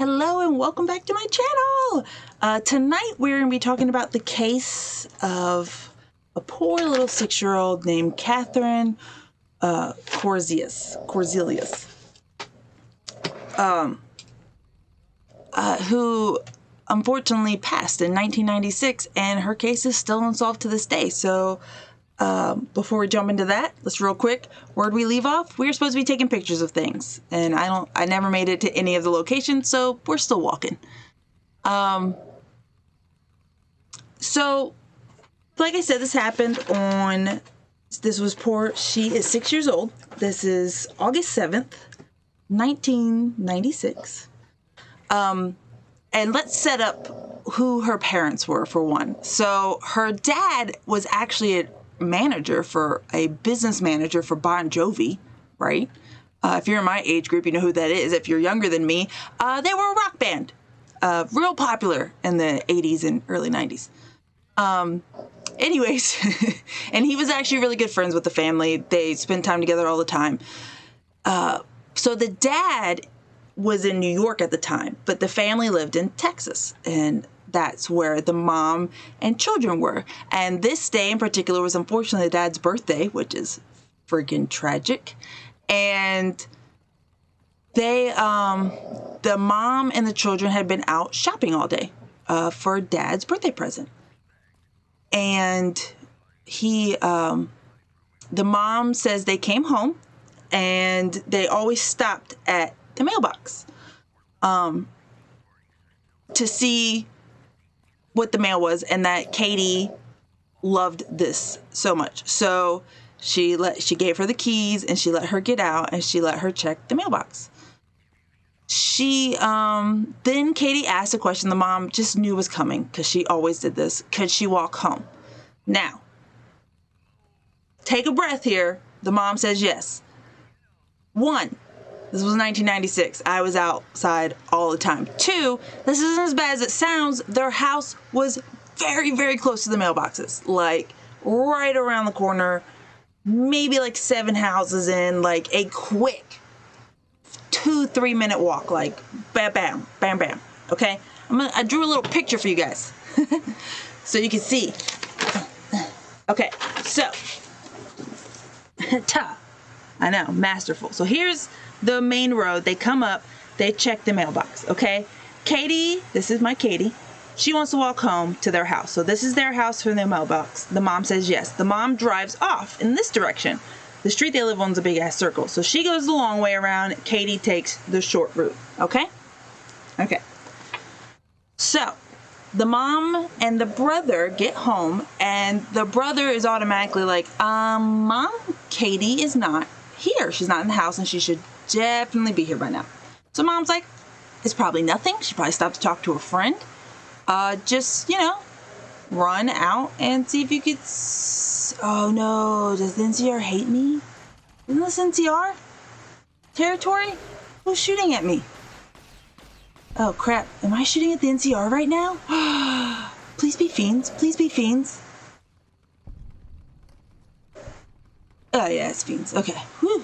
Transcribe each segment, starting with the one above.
Hello and welcome back to my channel. Tonight we're going to be talking about the case of a poor little 6-year-old named Kathrin Korzilious, who unfortunately passed in 1996, and her case is still unsolved to this day. So before we jump into that, let's real quick, where'd we leave off? We were supposed to be taking pictures of things, and I never made it to any of the locations, so we're still walking. So like I said, this happened she is 6 years old. This is August 7th, 1996. And let's set up who her parents were, for one. So her dad was actually a business manager for Bon Jovi, right? If you're in my age group, you know who that is. If you're younger than me, they were a rock band, real popular in the 80s and early 90s. Anyways, and he was actually really good friends with the family. They spent time together all the time. So the dad was in New York at the time, but the family lived in Texas, and that's where the mom and children were. And this day in particular was unfortunately the dad's birthday, which is freaking tragic. And they, the mom and the children had been out shopping all day for dad's birthday present. And the mom says they came home and they always stopped at the mailbox to see what the mail was, and that Katie loved this so much. So she gave her the keys, and she let her get out, and she let her check the mailbox. Then Katie asked a question the mom just knew was coming, because she always did this. Could she walk home? Now, take a breath here. The mom says yes. 1, this was 1996. I was outside all the time. 2, this isn't as bad as it sounds. Their house was very, very close to the mailboxes. Like, right around the corner. Maybe like 7 houses in. Like, a quick 2-3 minute walk. Like, bam, bam, bam, bam. Okay? I drew a little picture for you guys. So you can see. Okay, so. I know, masterful. So here's the main road. They come up, they check the mailbox, okay? Katie, this is my Katie. She wants to walk home to their house. So this is their house from their mailbox. The mom says yes. The mom drives off in this direction. The street they live on is a big ass circle. So she goes the long way around. Katie takes the short route, okay? Okay. So the mom and the brother get home, and the brother is automatically like, Mom, Katie is not here. She's not in the house, and she should definitely be here by now. So mom's like, it's probably nothing. She probably stopped to talk to a friend. Just, run out and see if you could... Oh no, does the NCR hate me? Isn't this NCR territory? Who's shooting at me? Oh crap, am I shooting at the NCR right now? Please be fiends, please be fiends. Oh yeah, it's fiends, okay. Whew.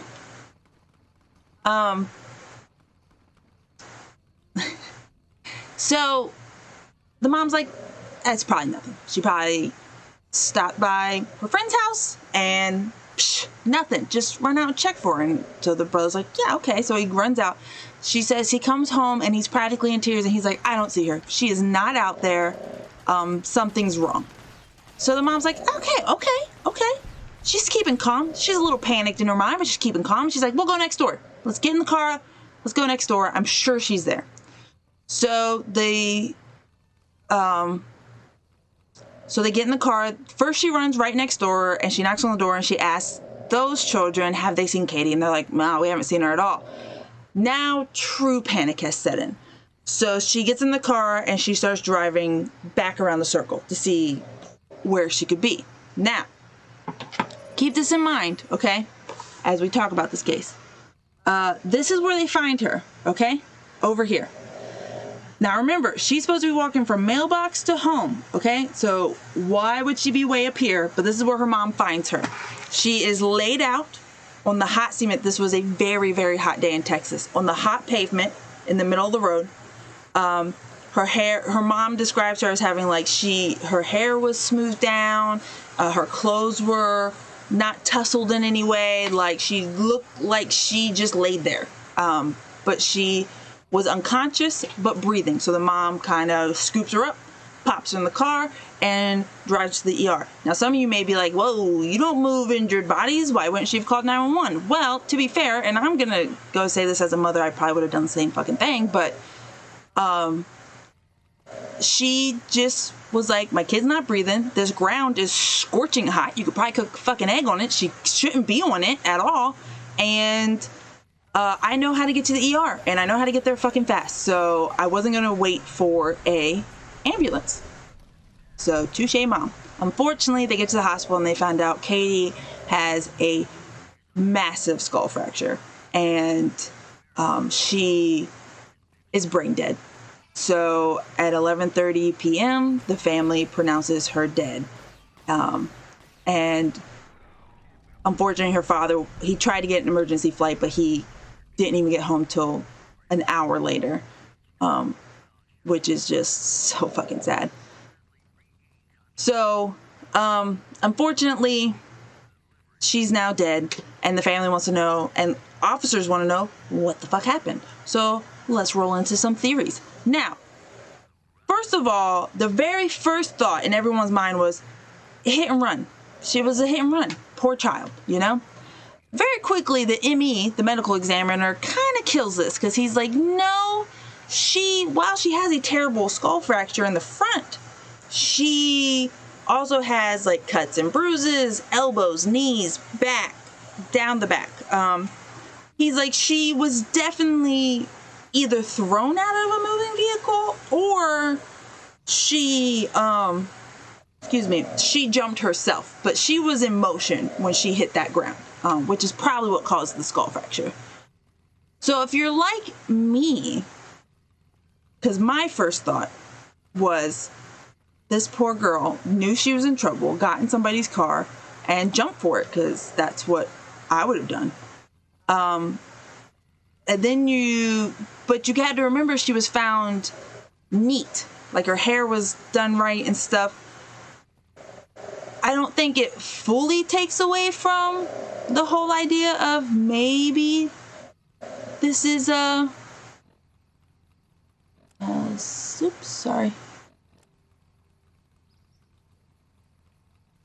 So the mom's like, that's probably nothing. She probably stopped by her friend's house and nothing. Just run out and check for her. And so the brother's like, yeah, okay. So he runs out. She says he comes home and he's practically in tears, and he's like, I don't see her. She is not out there. Something's wrong. So the mom's like, okay. She's keeping calm. She's a little panicked in her mind, but she's keeping calm. She's like, we'll go next door. Let's get in the car. Let's go next door. I'm sure she's there. So they get in the car. First she runs right next door, and she knocks on the door, and she asks those children, have they seen Katie? And they're like, no, we haven't seen her at all. Now true panic has set in. So she gets in the car and she starts driving back around the circle to see where she could be. Now, keep this in mind, okay, as we talk about this case. This is where they find her, okay, over here. Now remember, she's supposed to be walking from mailbox to home, okay? So why would she be way up here? But this is where her mom finds her. She is laid out on the hot cement. This was a very, very hot day in Texas. On the hot pavement in the middle of the road. Her mom describes her as having like her hair was smoothed down, her clothes were not tousled in any way, like she looked like she just laid there. But she was unconscious but breathing. So the mom kind of scoops her up, pops her in the car, and drives to the ER. Now, some of you may be like, whoa, you don't move injured bodies. Why wouldn't she have called 911? Well, to be fair, and I'm going to go say this as a mother, I probably would have done the same fucking thing, but she just was like, my kid's not breathing. This ground is scorching hot. You could probably cook a fucking egg on it. She shouldn't be on it at all. And I know how to get to the ER, and I know how to get there fucking fast. So I wasn't going to wait for a ambulance. So touche, mom. Unfortunately, they get to the hospital and they found out Katie has a massive skull fracture, and she is brain dead. So at 11:30 p.m., the family pronounces her dead. And unfortunately, her father, he tried to get an emergency flight, but he didn't even get home till an hour later, which is just so fucking sad. So, unfortunately, she's now dead, and the family wants to know, and officers want to know, what the fuck happened? So let's roll into some theories. Now, first of all, the very first thought in everyone's mind was hit and run. She was a hit and run. Poor child, you know? Very quickly, the ME, the medical examiner, kind of kills this, because he's like, no, while she has a terrible skull fracture in the front, she also has like cuts and bruises, elbows, knees, back, down the back. He's like, she was definitely either thrown out of a moving vehicle or she jumped herself, but she was in motion when she hit that ground, which is probably what caused the skull fracture. So if you're like me, because my first thought was, this poor girl knew she was in trouble, got in somebody's car, and jumped for it, because that's what I would have done. And then but you had to remember she was found neat, like her hair was done right and stuff. I don't think it fully takes away from the whole idea of maybe this is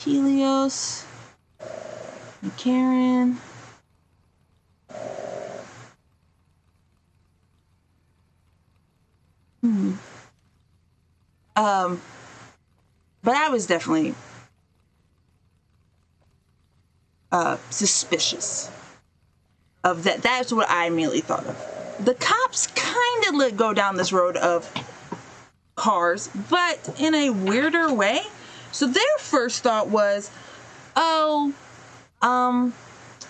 Helios and Karen. But I was definitely suspicious of that. That's what I immediately thought of. The cops kind of go down this road of cars, but in a weirder way. So their first thought was,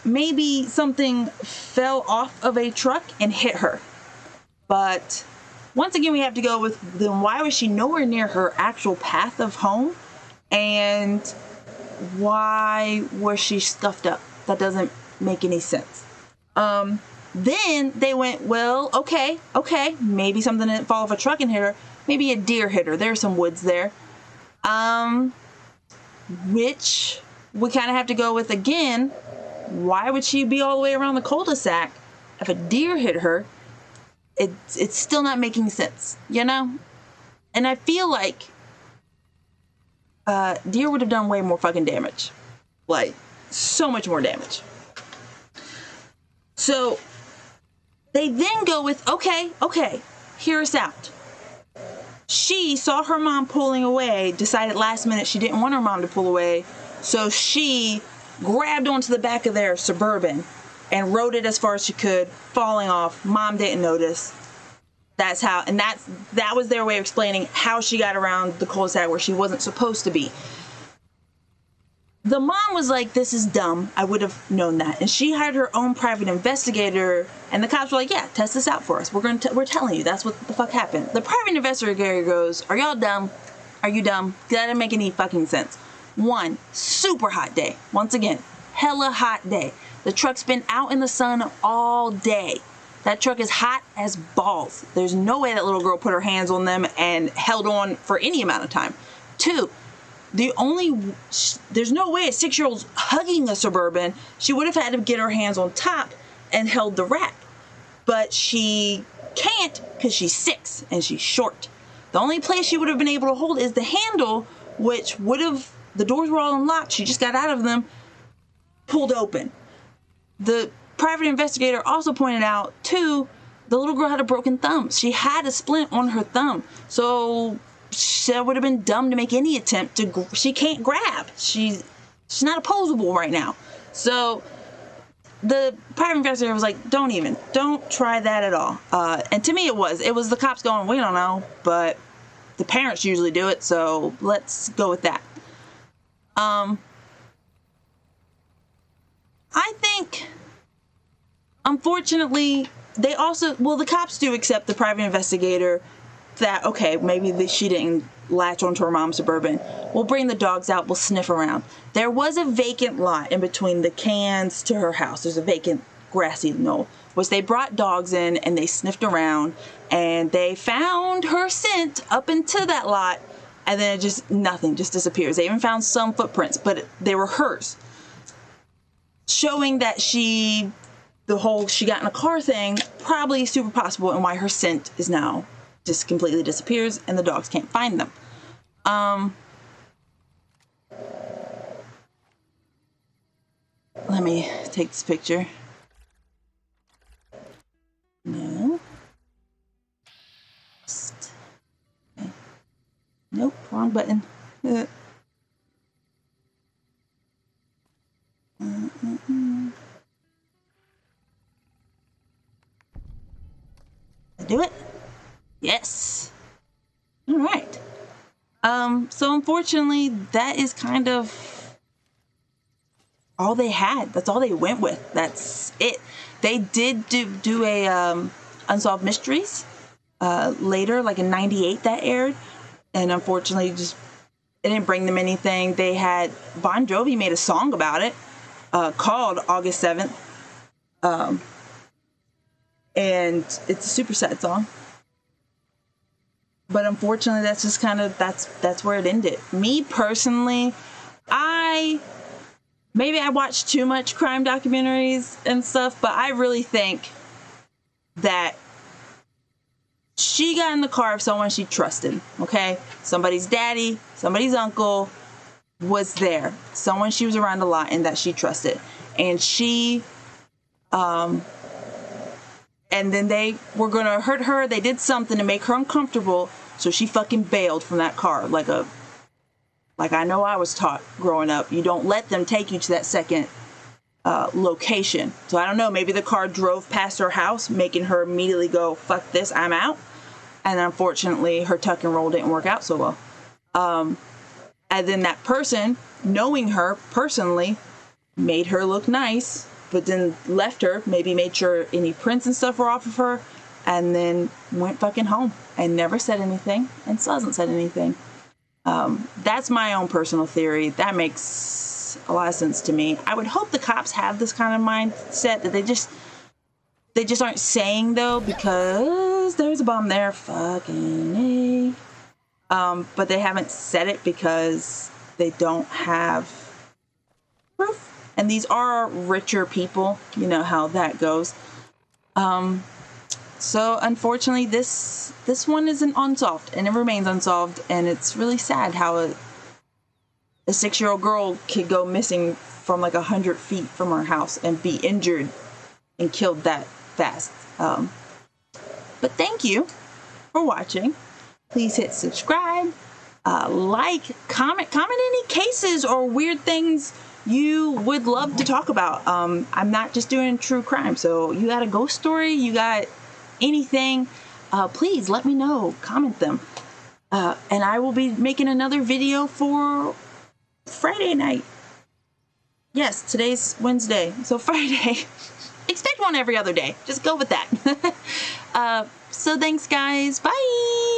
maybe something fell off of a truck and hit her. But once again, we have to go with, then why was she nowhere near her actual path of home? And why was she scuffed up? That doesn't make any sense. Then they went, well, okay, maybe something didn't fall off a truck and hit her. Maybe a deer hit her. There's some woods there. Which we kind of have to go with again. Why would she be all the way around the cul-de-sac if a deer hit her? It's still not making sense, you know? And I feel like deer would have done way more fucking damage. Like, so much more damage. So they then go with, okay, hear us out. She saw her mom pulling away, decided last minute she didn't want her mom to pull away, so she grabbed onto the back of their Suburban and rode it as far as she could, falling off. Mom didn't notice. That's how, and that was their way of explaining how she got around the cul-de-sac where she wasn't supposed to be. The mom was like, this is dumb. I would have known that. And she hired her own private investigator, and the cops were like, yeah, test this out for us. We're telling you, that's what the fuck happened. The private investigator goes, are y'all dumb? Are you dumb? That didn't make any fucking sense. One, super hot day. Once again, hella hot day. The truck's been out in the sun all day. That truck is hot as balls. There's no way that little girl put her hands on them and held on for any amount of time. 2, there's no way a 6-year-old's hugging a Suburban. She would have had to get her hands on top and held the rack. But she can't because she's 6 and she's short. The only place she would have been able to hold is the handle, which would have, the doors were all unlocked. She just got out of them, pulled open. The private investigator also pointed out, too, the little girl had a broken thumb. She had a splint on her thumb. So that would have been dumb to make any attempt to, she can't grab. She's not opposable right now. So the private investigator was like, don't try that at all. And to me it was the cops going, we don't know, but the parents usually do it, so let's go with that. I think, unfortunately, the cops do accept the private investigator that, okay, maybe she didn't latch onto her mom's Suburban. We'll bring the dogs out. We'll sniff around. There was a vacant lot in between the cans to her house. There's a vacant grassy knoll, which they brought dogs in and they sniffed around and they found her scent up into that lot, and then nothing just disappears. They even found some footprints, but they were hers, showing that she got in a car thing, probably super possible, and why her scent is now just completely disappears and the dogs can't find them. Let me take this picture. No. Okay. Nope, wrong button. Did I do it? Yes. All right. So unfortunately, that is kind of all they had. That's all they went with. That's it. They did do a Unsolved Mysteries later, like in '98 that aired, and unfortunately it didn't bring them anything. They had Bon Jovi made a song about it called August 7th, and it's a super sad song. But unfortunately, that's just kind of, that's where it ended. Me personally, maybe I watch too much crime documentaries and stuff, but I really think that she got in the car of someone she trusted, okay? Somebody's daddy, somebody's uncle was there. Someone she was around a lot and that she trusted. And and then they were going to hurt her. They did something to make her uncomfortable, so she fucking bailed from that car like I know I was taught growing up. You don't let them take you to that second location. So I don't know, maybe the car drove past her house, making her immediately go, fuck this, I'm out. And unfortunately, her tuck and roll didn't work out so well. And then that person, knowing her personally, made her look nice, but then left her, maybe made sure any prints and stuff were off of her, and then went fucking home and never said anything and still hasn't said anything. That's my own personal theory. That makes a lot of sense to me. I would hope the cops have this kind of mindset that they just aren't saying, though, because there's a bomb there, fucking A. But they haven't said it because they don't have proof. And these are richer people. You know how that goes. So unfortunately, this one isn't unsolved, and it remains unsolved. And it's really sad how a 6-year-old girl could go missing from like 100 feet from her house and be injured and killed that fast. But thank you for watching. Please hit subscribe, like, comment any cases or weird things you would love to talk about. I'm not just doing true crime, so you got a ghost story, you got anything, please let me know, comment them, and I will be making another video for Friday night. Yes, today's Wednesday, so Friday. Expect one every other day. Just go with that. So thanks, guys. Bye.